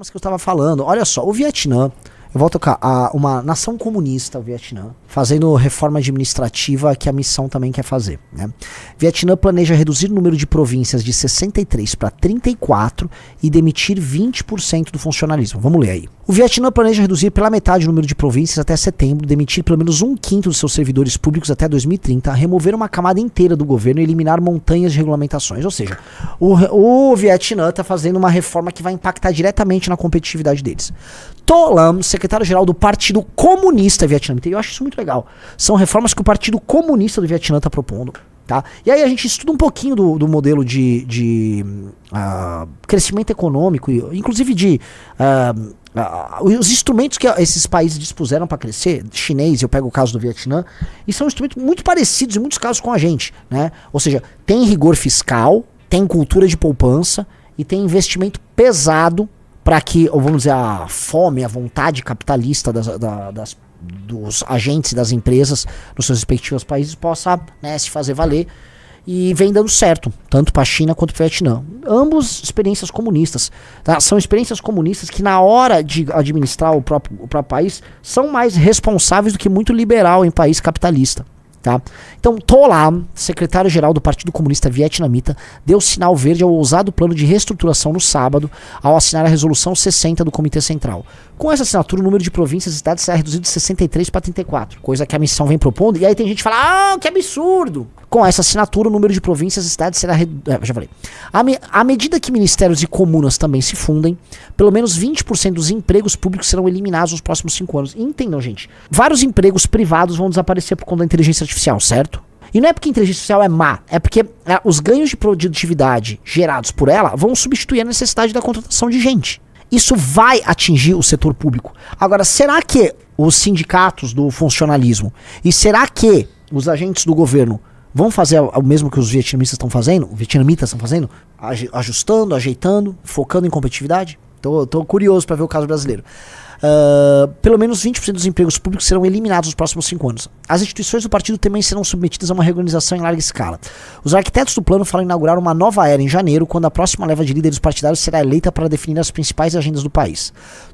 reformas que eu estava falando. Olha só, o Vietnã, eu vou tocar, uma nação comunista, o Vietnã, fazendo reforma administrativa que a missão também quer fazer, né? Vietnã planeja reduzir o número de províncias de 63 para 34 e demitir 20% do funcionalismo. Vamos ler aí. O Vietnã planeja reduzir pela metade o número de províncias até setembro, demitir pelo menos 1/5 dos seus servidores públicos até 2030, remover uma camada inteira do governo e eliminar montanhas de regulamentações. Ou seja, o Vietnã está fazendo uma reforma que vai impactar diretamente na competitividade deles. To Lam, secretário-geral do Partido Comunista Vietnamita, e eu acho isso muito legal. São reformas que o Partido Comunista do Vietnã está propondo. Tá? E aí a gente estuda um pouquinho do modelo de crescimento econômico, inclusive os instrumentos que esses países dispuseram para crescer, chinês, eu pego o caso do Vietnã, e são instrumentos muito parecidos em muitos casos com a gente, né? Ou seja, tem rigor fiscal, tem cultura de poupança e tem investimento pesado para que, ou vamos dizer, a fome, a vontade capitalista dos agentes das empresas nos seus respectivos países possa, né, se fazer valer, e vem dando certo, tanto para a China quanto para o Vietnã. Ambos experiências comunistas, tá? São experiências comunistas que na hora de administrar o próprio país são mais responsáveis do que muito liberal em país capitalista. Tá? Então, To Lam, secretário-geral do Partido Comunista Vietnamita, deu sinal verde ao ousado plano de reestruturação no sábado, ao assinar a Resolução 60 do Comitê Central. Com essa assinatura, o número de províncias e cidades será reduzido de 63 para 34, coisa que a missão vem propondo, e aí tem gente que fala, que absurdo! Com essa assinatura, o número de províncias e cidades será reduzido. Já falei. À medida que ministérios e comunas também se fundem, pelo menos 20% dos empregos públicos serão eliminados nos próximos 5 anos. E entendam, gente, vários empregos privados vão desaparecer por conta da inteligência artificial, certo? E não é porque a inteligência artificial é má, é porque os ganhos de produtividade gerados por ela vão substituir a necessidade da contratação de gente. Isso vai atingir o setor público. Agora, será que os sindicatos do funcionalismo e será que os agentes do governo vão fazer o mesmo que os vietnamitas estão fazendo, ajustando, ajeitando, focando em competitividade? Tô curioso para ver o caso brasileiro. Pelo menos 20% dos empregos públicos serão eliminados nos próximos 5 anos. As instituições do partido também serão submetidas a uma reorganização em larga escala. Os arquitetos do plano falam em inaugurar uma nova era em janeiro, quando a próxima leva de líderes partidários será eleita para definir as principais agendas do país.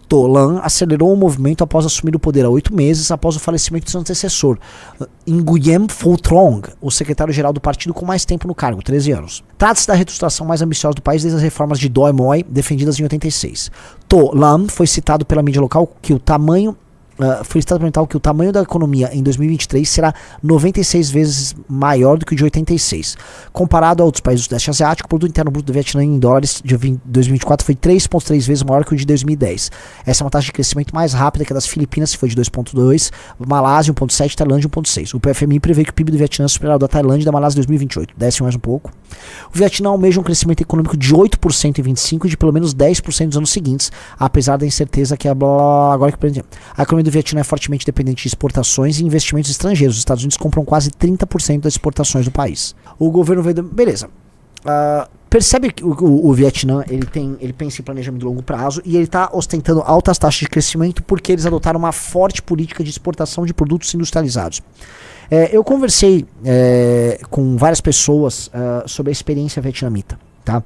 To Lam acelerou o movimento após assumir o poder há 8 meses, após o falecimento de seu antecessor, Nguyen Phu Trong, o secretário-geral do partido com mais tempo no cargo, 13 anos. Trata-se da reestruturação mais ambiciosa do país desde as reformas de Doi Moi, defendidas em 86. To Lam foi citado pela mídia local que o tamanho da economia em 2023 será 96 vezes maior do que o de 86. Comparado a outros países do Sudeste Asiático, o produto interno bruto do Vietnã em dólares de 2024 foi 3,3 vezes maior que o de 2010. Essa é uma taxa de crescimento mais rápida que a das Filipinas, que foi de 2,2, Malásia 1,7 e Tailândia 1,6. O PFMI prevê que o PIB do Vietnã superará o da Tailândia e da Malásia em 2028. Desce mais um pouco. O Vietnã almeja um crescimento econômico de 8% em 25 e de pelo menos 10% nos anos seguintes, apesar da incerteza que agora que a economia do Vietnã é fortemente dependente de exportações e investimentos estrangeiros. Os Estados Unidos compram quase 30% das exportações do país. O governo veio... Beleza. Percebe que o Vietnã ele pensa em planejamento de longo prazo e ele está ostentando altas taxas de crescimento porque eles adotaram uma forte política de exportação de produtos industrializados. Eu conversei com várias pessoas sobre a experiência vietnamita, tá?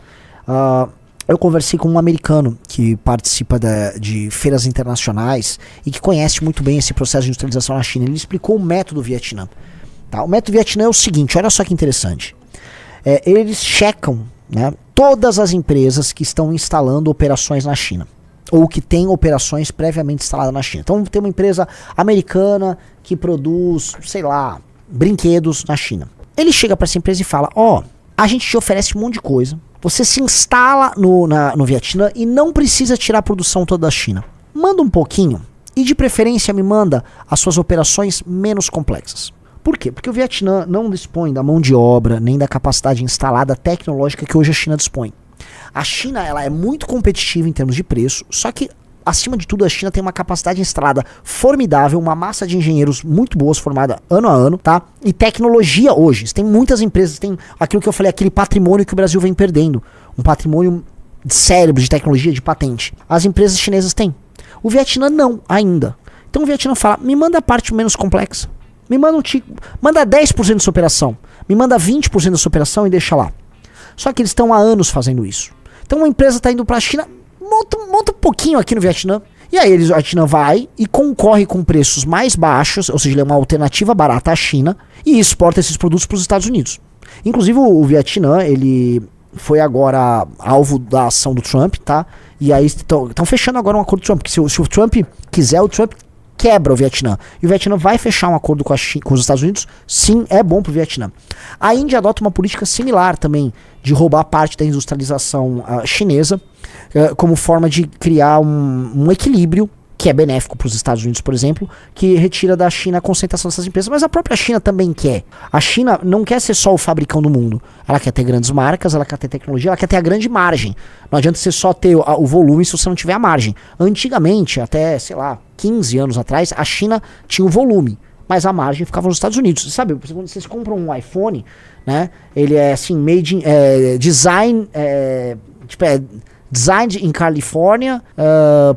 Eu conversei com um americano que participa de feiras internacionais e que conhece muito bem esse processo de industrialização na China. Ele explicou o método Vietnã. Tá? O método Vietnã é o seguinte, olha só que interessante. Eles checam, né, todas as empresas que estão instalando operações na China, ou que têm operações previamente instaladas na China. Então tem uma empresa americana que produz, sei lá, brinquedos na China. Ele chega para essa empresa e fala, a gente te oferece um monte de coisa. Você se instala no Vietnã e não precisa tirar a produção toda da China. Manda um pouquinho e de preferência me manda as suas operações menos complexas. Por quê? Porque o Vietnã não dispõe da mão de obra nem da capacidade instalada tecnológica que hoje a China dispõe. A China ela é muito competitiva em termos de preço, só que acima de tudo a China tem uma capacidade instalada formidável, uma massa de engenheiros muito boas formada ano a ano, tá? E tecnologia hoje, tem muitas empresas, tem aquilo que eu falei, aquele patrimônio que o Brasil vem perdendo, um patrimônio de cérebro, de tecnologia, de patente. As empresas chinesas têm. O Vietnã não, ainda. Então o Vietnã fala, me manda a parte menos complexa, me manda manda 10% da sua operação, me manda 20% da sua operação e deixa lá. Só que eles estão há anos fazendo isso. Então uma empresa está indo para a China, monta um pouquinho aqui no Vietnã. E aí a China vai e concorre com preços mais baixos, ou seja, ele é uma alternativa barata à China, e exporta esses produtos para os Estados Unidos. Inclusive o Vietnã, ele foi agora alvo da ação do Trump, tá? E aí estão fechando agora um acordo com o Trump, porque se o Trump quiser, o Trump quebra o Vietnã. E o Vietnã vai fechar um acordo com os Estados Unidos, sim, é bom pro Vietnã. A Índia adota uma política similar também, de roubar parte da industrialização chinesa, como forma de criar um equilíbrio que é benéfico para os Estados Unidos, por exemplo, que retira da China a concentração dessas empresas, mas a própria China também quer. A China não quer ser só o fabricão do mundo, ela quer ter grandes marcas, ela quer ter tecnologia, ela quer ter a grande margem. Não adianta você só ter o volume se você não tiver a margem. Antigamente, até, sei lá, 15 anos atrás, a China tinha o volume, mas a margem ficava nos Estados Unidos. Sabe, quando vocês compram um iPhone, né, ele é assim, designed in California,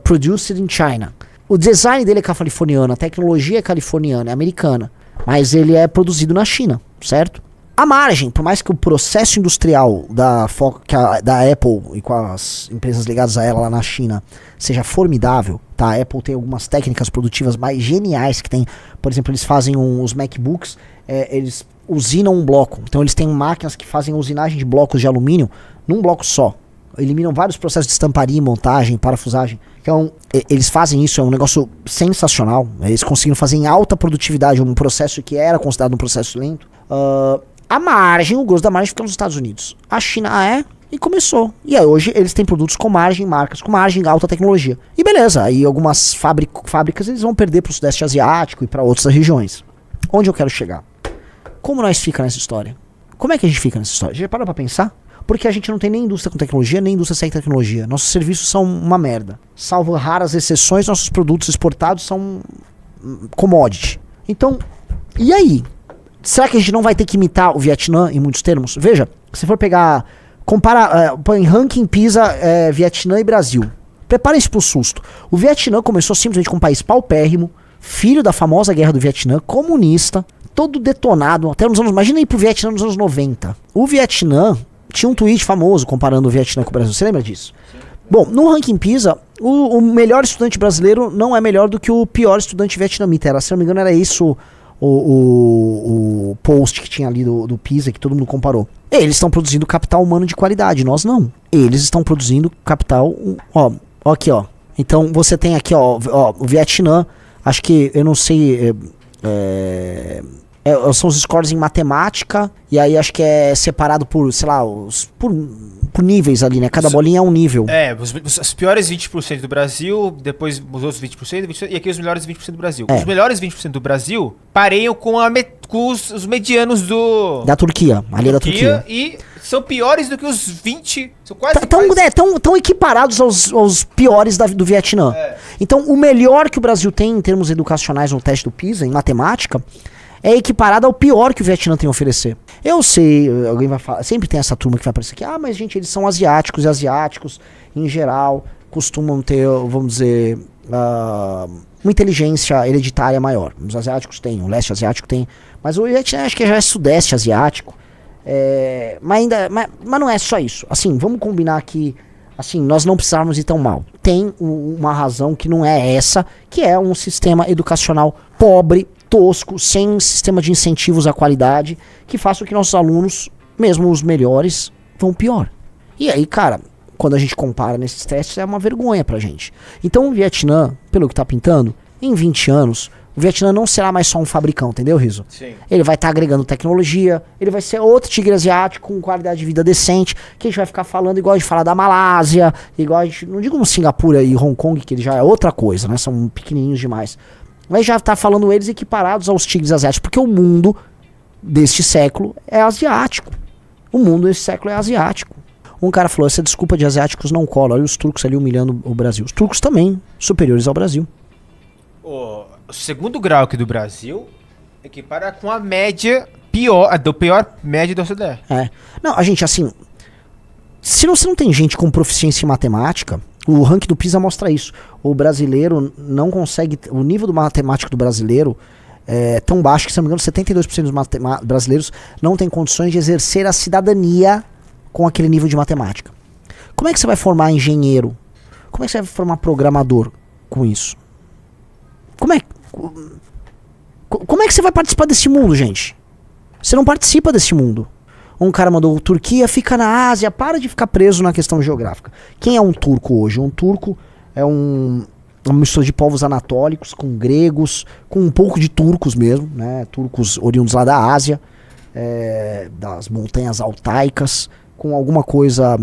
produced in China. O design dele é californiano, a tecnologia é californiana, é americana, mas ele é produzido na China, certo? A margem, por mais que o processo industrial da Apple e com as empresas ligadas a ela lá na China seja formidável, tá? A Apple tem algumas técnicas produtivas mais geniais que tem, por exemplo, eles fazem os MacBooks, eles usinam um bloco, então eles têm máquinas que fazem a usinagem de blocos de alumínio num bloco só. Eliminam vários processos de estamparia, montagem, parafusagem. Então, eles fazem isso, é um negócio sensacional. Eles conseguiram fazer em alta produtividade um processo que era considerado um processo lento. A margem, o grosso da margem fica nos Estados Unidos. A China e começou. E aí hoje eles têm produtos com margem, marcas com margem, alta tecnologia. E beleza, aí algumas fábricas eles vão perder para o Sudeste Asiático e para outras regiões. Onde eu quero chegar? Como nós fica nessa história? Como é que a gente fica nessa história? Já parou pra pensar? Porque a gente não tem nem indústria com tecnologia, nem indústria sem tecnologia. Nossos serviços são uma merda. Salvo raras exceções, nossos produtos exportados são commodity. Então, e aí? Será que a gente não vai ter que imitar o Vietnã em muitos termos? Veja, se for pegar, põe ranking PISA, Vietnã e Brasil. Preparem-se pro susto. O Vietnã começou simplesmente com um país paupérrimo, filho da famosa guerra do Vietnã, comunista, todo detonado, até nos anos... Imagina ir pro Vietnã nos anos 90. O Vietnã... Tinha um tweet famoso comparando o Vietnã com o Brasil. Você lembra disso? Sim. Bom, no ranking PISA, o melhor estudante brasileiro não é melhor do que o pior estudante vietnamita. Se não me engano, era isso o post que tinha ali do PISA, que todo mundo comparou. Eles estão produzindo capital humano de qualidade, nós não. Eles estão produzindo capital... Ó, aqui, ó. Então, você tem aqui, ó, o Vietnã, acho que, eu não sei... são os scores em matemática, e aí acho que é separado por, sei lá, por níveis ali, né? Cada bolinha é um nível. Os piores 20% do Brasil, depois os outros 20%, e aqui os melhores 20% do Brasil. Os melhores 20% do Brasil pareiam com os medianos da Turquia, ali da Turquia. E são piores do que os 20, são quase tão equiparados aos piores do Vietnã. Então, o melhor que o Brasil tem em termos educacionais no teste do PISA, em matemática, é equiparado ao pior que o Vietnã tem a oferecer. Eu sei, alguém vai falar, sempre tem essa turma que vai aparecer aqui, mas gente, eles são asiáticos, e asiáticos, em geral, costumam ter, vamos dizer, uma inteligência hereditária maior. Os asiáticos têm, o leste asiático tem, mas o Vietnã acho que já é sudeste asiático, mas não é só isso. Assim, vamos combinar que, assim, nós não precisávamos ir tão mal. Tem uma razão que não é essa, que é um sistema educacional pobre, tosco, sem sistema de incentivos à qualidade, que faça com que nossos alunos, mesmo os melhores, vão pior. E aí, cara, quando a gente compara nesses testes, é uma vergonha pra gente. Então o Vietnã, pelo que tá pintando, em 20 anos, o Vietnã não será mais só um fabricão, entendeu, Rizzo? Sim. Ele vai estar agregando tecnologia, ele vai ser outro tigre asiático com qualidade de vida decente, que a gente vai ficar falando igual a gente fala da Malásia, igual a gente, não digo um Singapura e Hong Kong, que ele já é outra coisa, né? São pequenininhos demais. Mas já tá falando eles equiparados aos tigres asiáticos, porque o mundo deste século é asiático. O mundo deste século é asiático. Um cara falou, essa desculpa de asiáticos não cola, olha os turcos ali humilhando o Brasil. Os turcos também, superiores ao Brasil. O segundo grau aqui do Brasil equipara com a média pior, do pior média do OCDE. Não, a gente, assim, se você não tem gente com proficiência em matemática, o ranking do PISA mostra isso. O brasileiro não consegue... O nível do matemático do brasileiro é tão baixo que, se não me engano, 72% dos brasileiros não têm condições de exercer a cidadania com aquele nível de matemática. Como é que você vai formar engenheiro Como é que você vai formar programador com isso? Como é que você vai participar desse mundo, gente? Você não participa desse mundo. Um cara mandou: Turquia fica na Ásia, para de ficar preso na questão geográfica. Quem é um turco hoje? Um turco é uma mistura de povos anatólicos, com gregos, com um pouco de turcos mesmo, né? Turcos oriundos lá da Ásia, das montanhas altaicas, com alguma coisa,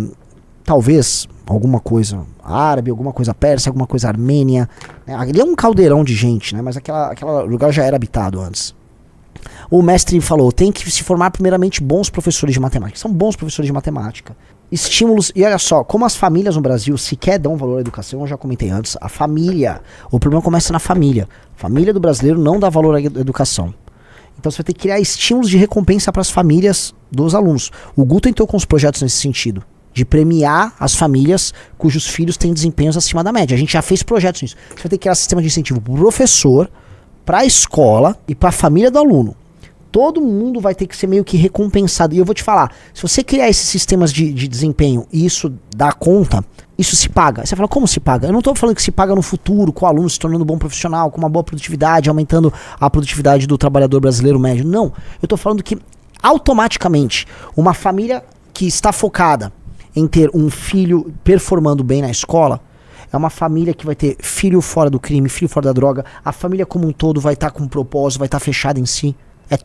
talvez, alguma coisa árabe, alguma coisa persa, alguma coisa armênia. Ali é um caldeirão de gente, né? Mas aquele lugar já era habitado antes. O mestre falou: tem que se formar primeiramente bons professores de matemática. São bons professores de matemática. Estímulos, e olha só, como as famílias no Brasil sequer dão valor à educação, eu já comentei antes, a família, o problema começa na família. A família do brasileiro não dá valor à educação. Então você vai ter que criar estímulos de recompensa para as famílias dos alunos. O Guto entrou com os projetos nesse sentido, de premiar as famílias cujos filhos têm desempenhos acima da média. A gente já fez projetos nisso. Você vai ter que criar sistema de incentivo para o professor, para a escola e para a família do aluno. Todo mundo vai ter que ser meio que recompensado. E eu vou te falar, se você criar esses sistemas de desempenho e isso dá conta, isso se paga. Você fala: como se paga? Eu não estou falando que se paga no futuro, com o aluno se tornando um bom profissional, com uma boa produtividade, aumentando a produtividade do trabalhador brasileiro médio. Não. Eu estou falando que automaticamente uma família que está focada em ter um filho performando bem na escola é uma família que vai ter filho fora do crime, filho fora da droga. A família como um todo vai estar com um propósito, vai estar fechada em si. É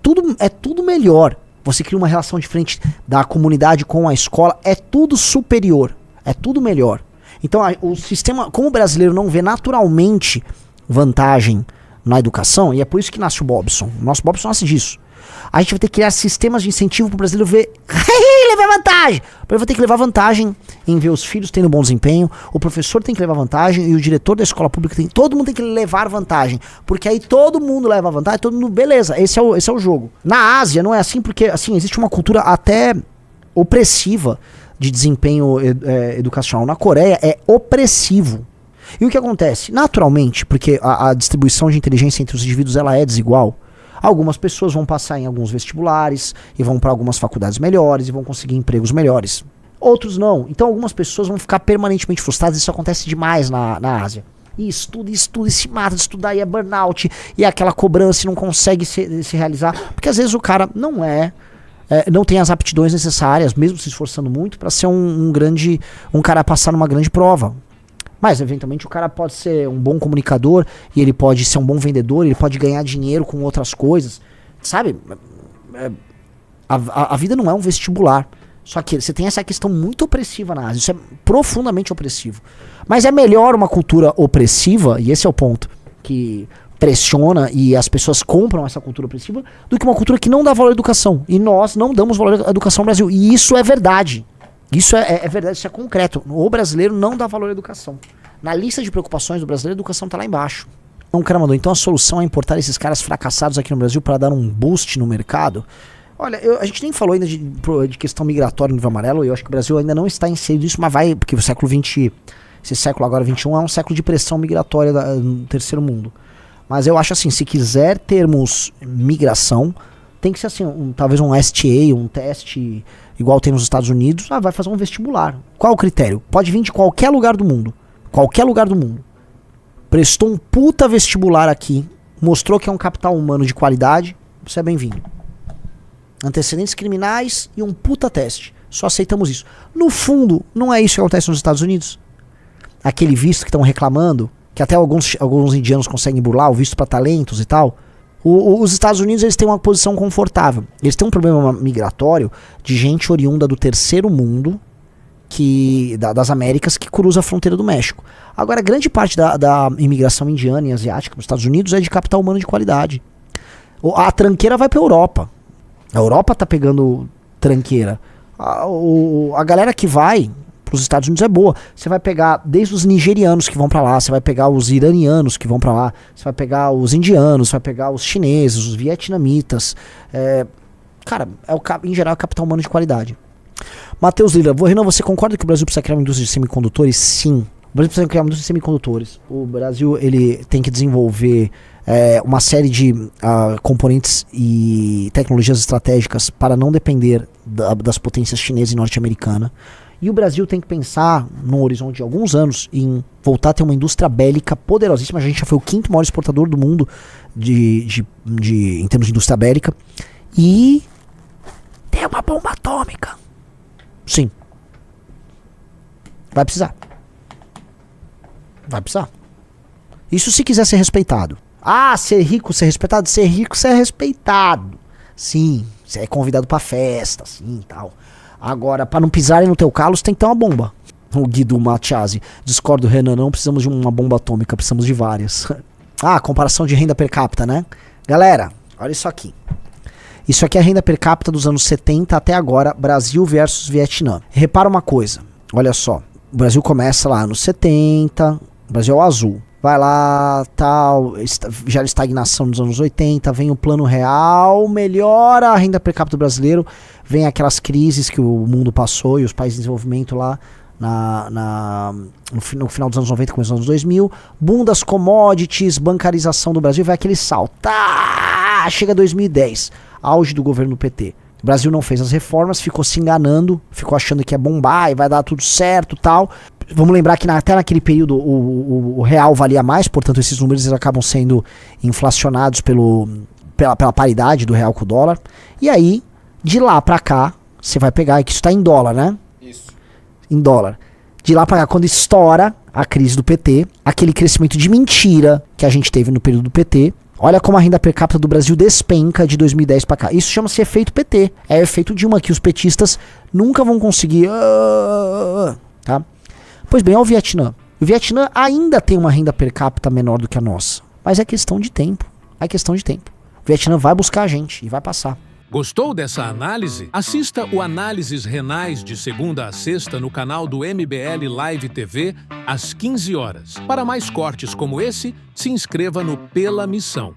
tudo melhor. Você cria uma relação diferente da comunidade com a escola. É tudo superior. É tudo melhor. Então o sistema, como o brasileiro não vê naturalmente vantagem na educação, e é por isso que nasce o Bobson. O nosso Bobson nasce disso. A gente vai ter que criar sistemas de incentivo para o brasileiro ver, levar vantagem. Ele vai ter que levar vantagem em ver os filhos tendo bom desempenho, o professor tem que levar vantagem e o diretor da escola pública todo mundo tem que levar vantagem, porque aí todo mundo leva vantagem, todo mundo, beleza, esse é o jogo. Na Ásia não é assim, porque assim, existe uma cultura até opressiva de desempenho educacional. Na Coreia é opressivo. E o que acontece? Naturalmente, porque a distribuição de inteligência entre os indivíduos ela é desigual, algumas pessoas vão passar em alguns vestibulares e vão para algumas faculdades melhores e vão conseguir empregos melhores. Outros não. Então algumas pessoas vão ficar permanentemente frustradas. Isso acontece demais na Ásia. E estuda, e se mata de estudar, e é burnout, e é aquela cobrança e não consegue se realizar. Porque às vezes o cara não tem as aptidões necessárias, mesmo se esforçando muito, para ser um cara a passar numa grande prova. Mas, eventualmente, o cara pode ser um bom comunicador, e ele pode ser um bom vendedor, ele pode ganhar dinheiro com outras coisas. Sabe? A vida não é um vestibular. Só que você tem essa questão muito opressiva na Ásia. Isso é profundamente opressivo. Mas é melhor uma cultura opressiva, e esse é o ponto, que pressiona e as pessoas compram essa cultura opressiva, do que uma cultura que não dá valor à educação. E nós não damos valor à educação no Brasil. E isso é verdade. Isso é verdade, isso é concreto. O brasileiro não dá valor à educação. Na lista de preocupações do brasileiro, a educação está lá embaixo. Um cara mandou: então a solução é importar esses caras fracassados aqui no Brasil para dar um boost no mercado? Olha, a gente nem falou ainda de questão migratória no Livro Amarelo, e eu acho que o Brasil ainda não está inserido nisso, mas vai, porque o século XX, esse século agora 21, é um século de pressão migratória no terceiro mundo. Mas eu acho assim, se quiser termos migração, tem que ser assim, talvez um STA, um teste igual tem nos Estados Unidos. Vai fazer um vestibular. Qual o critério? Pode vir de qualquer lugar do mundo. Qualquer lugar do mundo. Prestou um puta vestibular aqui, mostrou que é um capital humano de qualidade, você é bem-vindo. Antecedentes criminais e um puta teste. Só aceitamos isso. No fundo, não é isso que acontece nos Estados Unidos. Aquele visto que estão reclamando, que até alguns indianos conseguem burlar, o visto para talentos e tal. Os Estados Unidos, eles têm uma posição confortável. Eles têm um problema migratório de gente oriunda do terceiro mundo, das Américas, que cruza a fronteira do México. Agora, grande parte da imigração indiana e asiática nos Estados Unidos é de capital humano de qualidade. A tranqueira vai para a Europa. A Europa tá pegando tranqueira. A galera que vai para os Estados Unidos é boa. Você vai pegar desde os nigerianos que vão para lá, você vai pegar os iranianos que vão para lá, você vai pegar os indianos, você vai pegar os chineses, os vietnamitas. Cara, em geral é capital humano de qualidade. Matheus Lira, Renan, você concorda que o Brasil precisa criar uma indústria de semicondutores? Sim. O Brasil precisa criar uma indústria de semicondutores. O Brasil ele tem que desenvolver uma série de componentes e tecnologias estratégicas para não depender das potências chinesa e norte-americana. E o Brasil tem que pensar, no horizonte de alguns anos, em voltar a ter uma indústria bélica poderosíssima. A gente já foi o 5º maior exportador do mundo em termos de indústria bélica. E ter uma bomba atômica. Sim. Vai precisar. Vai precisar. Isso se quiser ser respeitado. Ah, ser rico, ser respeitado? Ser rico, ser respeitado. Sim, você é convidado pra festa, assim, tal. Agora, pra não pisarem no teu calo, você tem que ter uma bomba. O Guido Matiasi. Discordo, Renan, não precisamos de uma bomba atômica, precisamos de várias. Ah, comparação de renda per capita, né? Galera, olha isso aqui. Isso aqui é a renda per capita dos anos 70 até agora, Brasil versus Vietnã. Repara uma coisa, olha só. O Brasil começa lá nos 70, o Brasil é o azul. Vai lá, tal, gera estagnação nos anos 80, vem o plano real, melhora a renda per capita do brasileiro, vem aquelas crises que o mundo passou e os países em desenvolvimento lá no final dos anos 90, começo dos anos 2000, boom das commodities, bancarização do Brasil, vai aquele salto, chega 2010, auge do governo do PT. O Brasil não fez as reformas, ficou se enganando, ficou achando que ia bombar e vai dar tudo certo, tal. Vamos lembrar que até naquele período o real valia mais, portanto esses números eles acabam sendo inflacionados pela paridade do real com o dólar. E aí, de lá pra cá, você vai pegar, que isso tá em dólar, né? Isso. Em dólar. De lá pra cá, quando estoura a crise do PT, aquele crescimento de mentira que a gente teve no período do PT, olha como a renda per capita do Brasil despenca de 2010 pra cá. Isso chama-se efeito PT. É o efeito Dilma, que os petistas nunca vão conseguir... tá? Pois bem, olha o Vietnã. O Vietnã ainda tem uma renda per capita menor do que a nossa. Mas é questão de tempo. É questão de tempo. O Vietnã vai buscar a gente e vai passar. Gostou dessa análise? Assista o Análises Renais de segunda a sexta no canal do MBL Live TV, às 15 horas. Para mais cortes como esse, se inscreva no Pela Missão.